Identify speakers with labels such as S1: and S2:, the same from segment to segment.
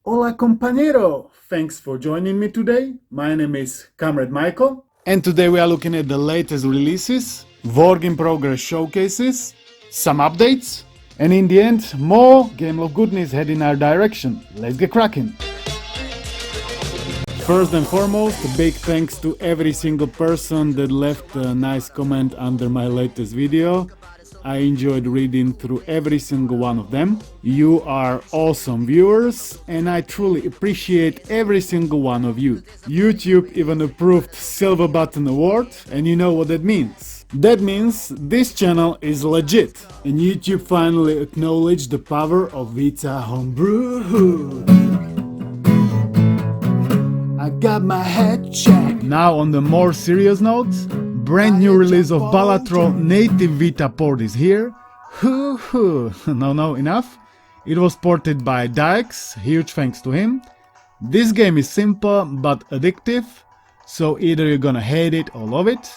S1: Hola compañero! Thanks for joining me today. My name is Comrade Michael. And today we are looking at the latest releases, work in progress showcases, some updates, and in the end, more GameLoft goodness heading our direction. Let's get cracking! First and foremost, a big thanks to every single person that left a nice comment under my latest video. I enjoyed reading through every single one of them. You are awesome viewers and I truly appreciate every single one of you. YouTube even approved Silver Button Award, and you know what that means. That means this channel is legit and YouTube finally acknowledged the power of Vita Homebrew. I got my head checked. Now on the more serious note, brand new release of Balatro native Vita port is here. No, enough. It was ported by Dykes, huge thanks to him. This game is simple but addictive, so either you're gonna hate it or love it.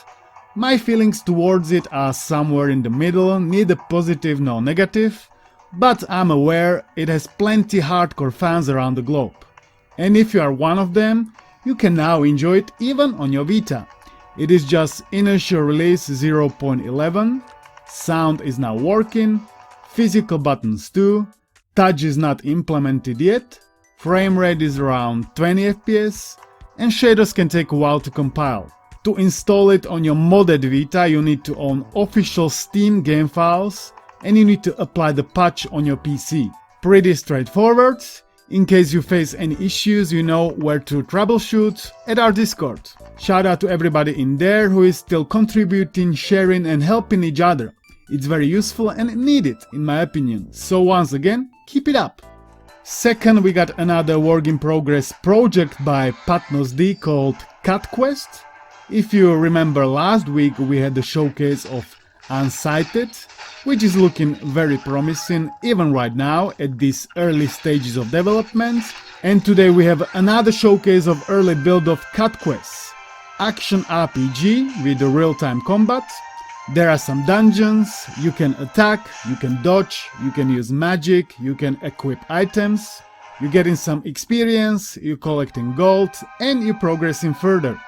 S1: My feelings towards it are somewhere in the middle, neither positive nor negative, but I'm aware it has plenty hardcore fans around the globe. And if you are one of them, you can now enjoy it even on your Vita. It is just initial release 0.11, sound is now working, physical buttons too, touch is not implemented yet, frame rate is around 20 FPS, and shaders can take a while to compile. To install it on your modded Vita you need to own official Steam game files and you need to apply the patch on your PC. Pretty straightforward. In case you face any issues, you know where to troubleshoot at our Discord. Shout out to everybody in there who is still contributing, sharing and helping each other. It's very useful and needed in my opinion, so once again, keep it up. Second, we got another work in progress project by Patnos D called Cat Quest. If you remember last week we had the showcase of Unsighted, which is looking very promising even right now at these early stages of development. And today we have another showcase of early build of Cat Quest, action RPG with the real-time combat. There are some dungeons, you can attack, you can dodge, you can use magic, you can equip items, you're getting some experience, you're collecting gold and you're progressing further.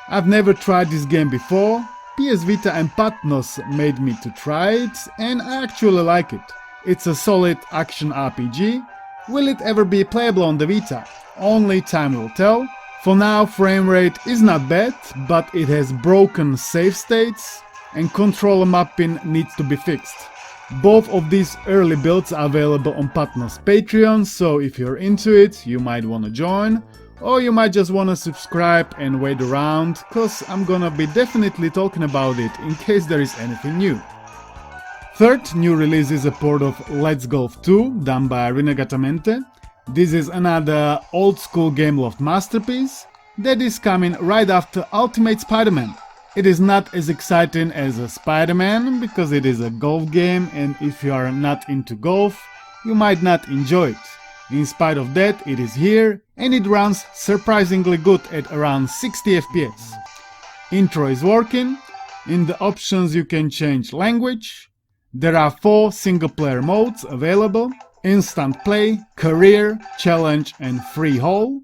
S1: I've never tried this game before. Ps Vita and Patnos made me to try it and I actually like it. It's a solid action RPG. Will it ever be playable on the Vita? Only time will tell. For now frame rate is not bad, but it has broken save states and controller mapping needs to be fixed. Both of these early builds are available on Patnos Patreon, so if you're into it you might wanna join. Or you might just wanna subscribe and wait around, cause I'm gonna be definitely talking about it in case there is anything new. Third new release is a port of Let's Golf 2 done by Rinne. This is another old school GameLoft masterpiece that is coming right after Ultimate Spider-Man. It is not as exciting as a Spider-Man because it is a golf game and if you are not into golf, you might not enjoy it. In spite of that, it is here and it runs surprisingly good at around 60 FPS. Intro is working. In the options you can change language. There are 4 single player modes available: instant play, career, challenge and free hole.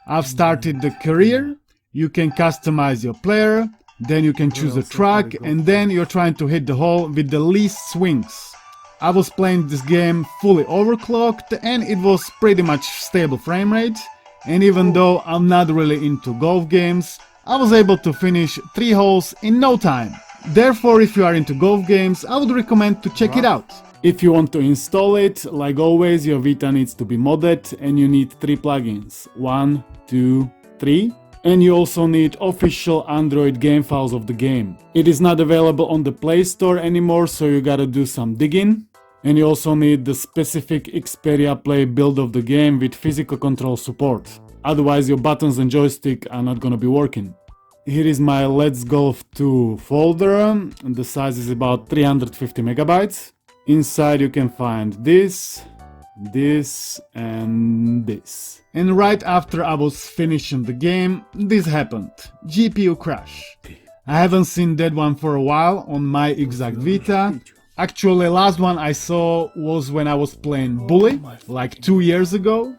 S1: I've started the career. You can customize your player, then you can choose a track and then you're trying to hit the hole with the least swings. I was playing this game fully overclocked and it was pretty much stable frame rate, and even though I'm not really into golf games, I was able to finish 3 holes in no time. Therefore, if you are into golf games, I would recommend to check it out. If you want to install it, like always, your Vita needs to be modded and you need 3 plugins. 1, 2, 3. And you also need official Android game files of the game. It is not available on the Play Store anymore, so you gotta do some digging. And you also need the specific Xperia Play build of the game with physical control support. Otherwise your buttons and joystick are not gonna be working. Here is my Let's Golf 2 folder. The size is about 350 megabytes. Inside you can find this and this. And right after I was finishing the game, this happened. GPU crash. I haven't seen that one for a while on my exact Vita. Actually, last one I saw was when I was playing Bully, like 2 years ago.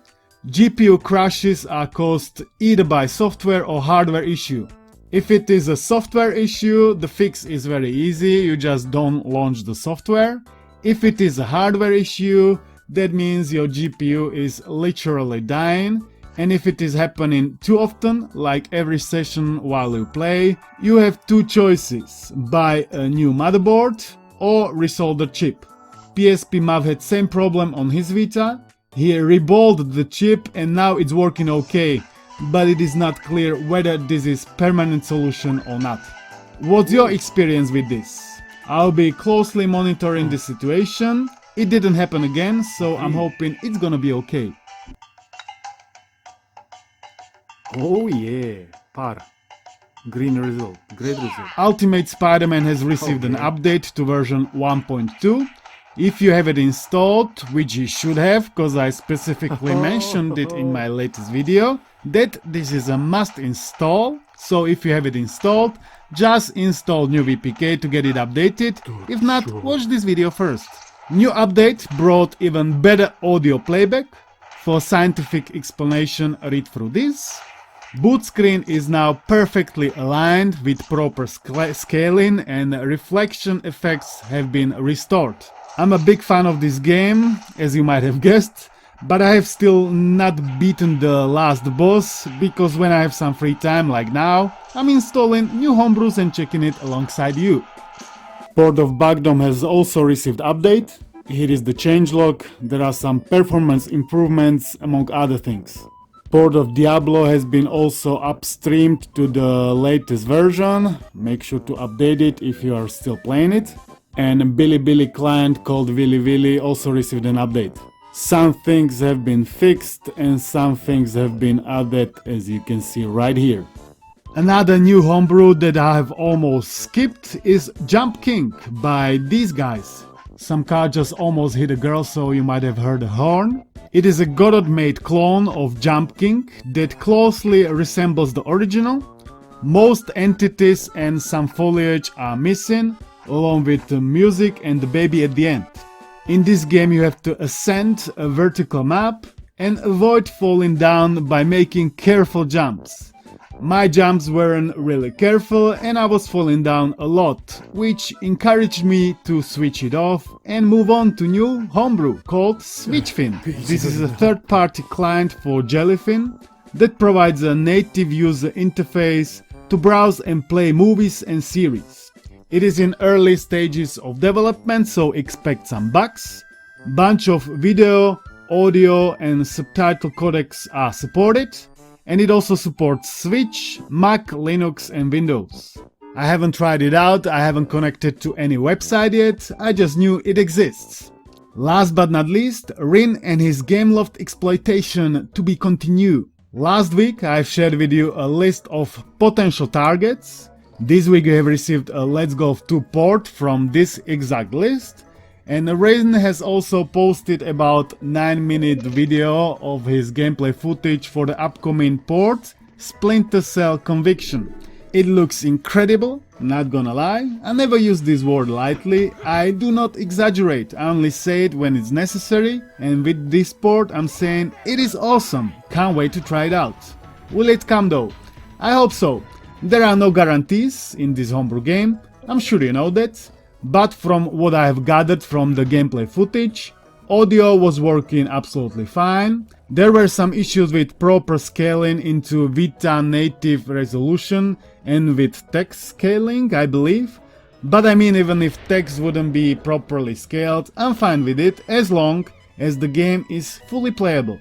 S1: GPU crashes are caused either by software or hardware issue. If it is a software issue, the fix is very easy, you just don't launch the software. If it is a hardware issue, that means your GPU is literally dying. And if it is happening too often, like every session while you play, you have two choices: buy a new motherboard or resolder chip. PSP Mav had same problem on his Vita. He rebuilt the chip and now it's working okay, but it is not clear whether this is permanent solution or not. What's your experience with this? I'll be closely monitoring the situation. It didn't happen again, so I'm hoping it's gonna be okay. Oh yeah, par. Green result, great result. Ultimate Spider-Man has received an update to version 1.2. If you have it installed, which you should have, cause I specifically mentioned it in my latest video, that this is a must install. So if you have it installed, just install new VPK to get it updated. If not, watch this video first. New update brought even better audio playback. For scientific explanation, read through this. Boot screen is now perfectly aligned with proper scaling and reflection effects have been restored. I'm a big fan of this game, as you might have guessed, but I have still not beaten the last boss, because when I have some free time like now, I'm installing new homebrews and checking it alongside you. Port of Bagdom has also received update. Here is the changelog. There are some performance improvements among other things. Port of Diablo has been also upstreamed to the latest version. Make sure to update it if you are still playing it. And Bilibili client called Willy also received an update. Some things have been fixed and some things have been added, as you can see right here. Another new homebrew that I have almost skipped is Jump King by these guys. Some car just almost hit a girl, so you might have heard a horn. It is a Godot-made clone of Jump King that closely resembles the original. Most entities and some foliage are missing, along with the music and the baby at the end. In this game you have to ascend a vertical map and avoid falling down by making careful jumps. My jumps weren't really careful and I was falling down a lot, which encouraged me to switch it off and move on to new homebrew called Switchfin. This is a third-party client for Jellyfin that provides a native user interface to browse and play movies and series. It is in early stages of development, so expect some bugs. Bunch of video, audio and subtitle codecs are supported. And it also supports Switch, Mac, Linux and Windows. I haven't tried it out, I haven't connected to any website yet, I just knew it exists. Last but not least, Rinne and his GameLoft exploitation to be continued. Last week I've shared with you a list of potential targets. This week we have received a Let's Golf 2 port from this exact list. And Rinne has also posted about 9-minute video of his gameplay footage for the upcoming port, Splinter Cell Conviction. It looks incredible, not gonna lie. I never use this word lightly, I do not exaggerate, I only say it when it's necessary, and with this port I'm saying it is awesome, can't wait to try it out. Will it come though? I hope so. There are no guarantees in this homebrew game, I'm sure you know that. But from what I have gathered from the gameplay footage, audio was working absolutely fine. There were some issues with proper scaling into Vita native resolution and with text scaling, I believe. But I mean, even if text wouldn't be properly scaled, I'm fine with it as long as the game is fully playable.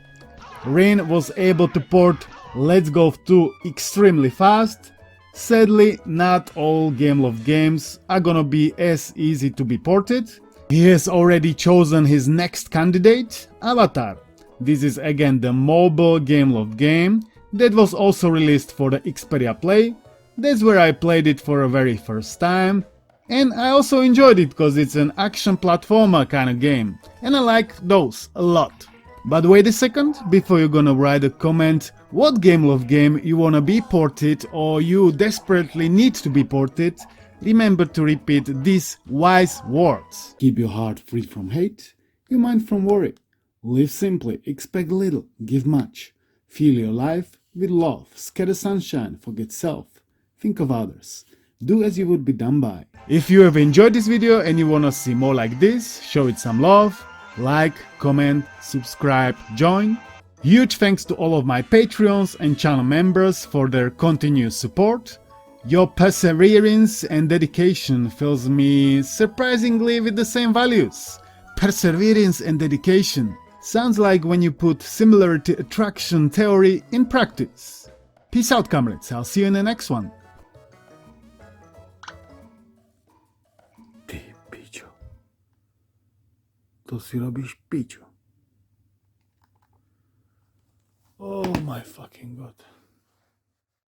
S1: Rinne was able to port Let's Golf 2 extremely fast. Sadly, not all GameLoft games are gonna be as easy to be ported. He has already chosen his next candidate, Avatar. This is again the mobile GameLoft game that was also released for the Xperia Play. That's where I played it for the very first time. And I also enjoyed it because it's an action platformer kind of game. And I like those a lot. But wait a second, before you're gonna write a comment what GameLoft game you wanna be ported or you desperately need to be ported, remember to repeat these wise words. Keep your heart free from hate, your mind from worry. Live simply, expect little, give much. Feel your life with love, scatter sunshine, forget self, think of others. Do as you would be done by. If you have enjoyed this video and you wanna see more like this, show it some love, like, comment, subscribe, join. Huge thanks to all of my Patreons and channel members for their continuous support. Your perseverance and dedication fills me surprisingly with the same values. Perseverance and dedication. Sounds like when you put similarity attraction theory in practice. Peace out, comrades. I'll see you in the next one. Ty picio. To si robisz picio. Oh my fucking god.